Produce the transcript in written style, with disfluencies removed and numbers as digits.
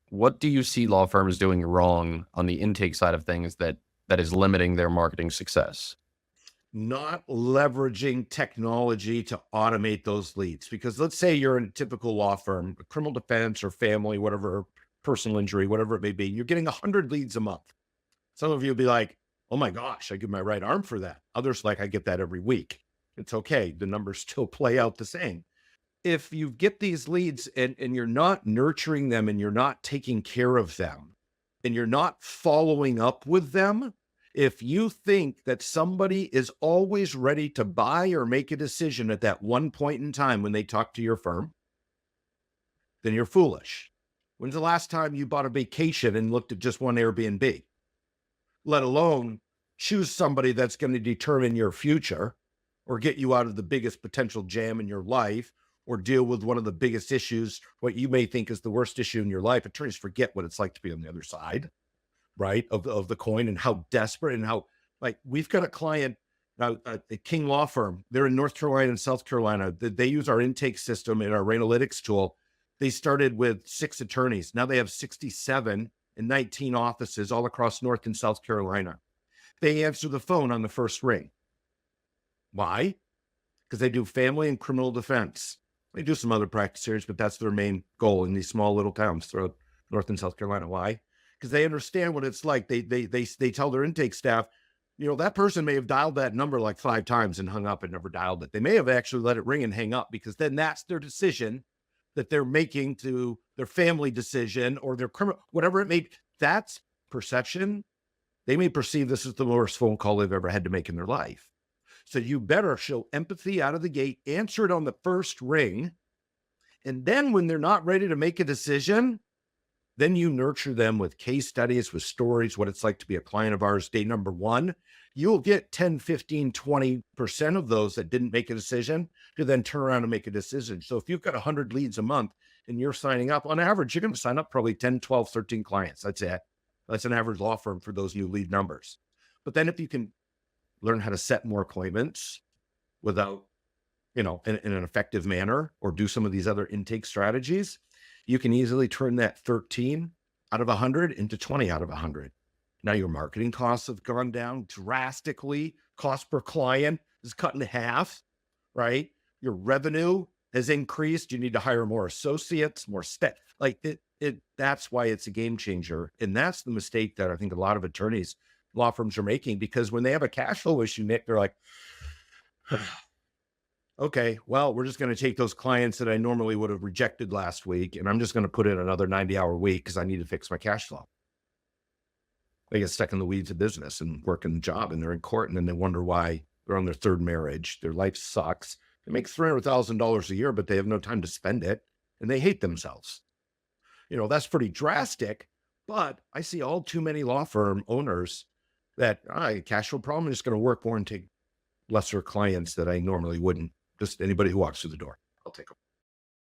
What do you see law firms doing wrong on the intake side of things that is limiting their marketing success? Not leveraging technology to automate those leads. Because let's say you're in a typical law firm, criminal defense or family, whatever, personal injury, whatever it may be, you're getting 100 leads a month. Some of you will be like, oh my gosh, I give my right arm for that. Others like, I get that every week. It's okay. The numbers still play out the same. If you get these leads and you're not nurturing them and you're not taking care of them and you're not following up with them, if you think that somebody is always ready to buy or make a decision at that one point in time when they talk to your firm, then you're foolish. When's the last time you bought a vacation and looked at just one Airbnb, let alone choose somebody that's going to determine your future or get you out of the biggest potential jam in your life or deal with one of the biggest issues, what you may think is the worst issue in your life? Attorneys forget what it's like to be on the other side, right, of the coin, and how desperate and how, like, we've got a client now, a King law firm. They're in North Carolina and South Carolina. They use our intake system in our Rainalytics tool. They started with 6 attorneys. Now they have 67 and 19 offices all across North and South Carolina. They answer the phone on the first ring. Why? Because they do family and criminal defense. They do some other practice areas, but that's their main goal in these small little towns throughout North and South Carolina. Why? Because they understand what it's like. They tell their intake staff, that person may have dialed that number like 5 times and hung up and never dialed it. They may have actually let it ring and hang up, because then that's their decision that they're making to their family decision or their criminal, whatever it may be. That's perception. They may perceive this as the worst phone call they've ever had to make in their life. So you better show empathy out of the gate, answer it on the first ring. And then when they're not ready to make a decision, then you nurture them with case studies, with stories, what it's like to be a client of ours day number 1. You'll get 10, 15, 20% of those that didn't make a decision to then turn around and make a decision. So if you've got 100 leads a month and you're signing up, on average, you're going to sign up probably 10, 12, 13 clients. That's it. That's an average law firm for those new lead numbers. But then if you can learn how to set more appointments without, in an effective manner, or do some of these other intake strategies, you can easily turn that 13 out of 100 into 20 out of 100. Now your marketing costs have gone down drastically. Cost per client is cut in half, right? Your revenue has increased. You need to hire more associates, more staff. Like that's why it's a game changer. And that's the mistake that I think a lot of attorneys, law firms are making, because when they have a cash flow issue, Nick, they're like, okay, well, we're just going to take those clients that I normally would have rejected last week, and I'm just going to put in another 90-hour week because I need to fix my cash flow. They get stuck in the weeds of business and working the job, and they're in court, and then they wonder why they're on their 3rd marriage. Their life sucks. They make $300,000 a year, but they have no time to spend it, and they hate themselves. That's pretty drastic, but I see all too many law firm owners that, cash flow problem, is going to work more and take lesser clients that I normally wouldn't. Just anybody who walks through the door, I'll take them.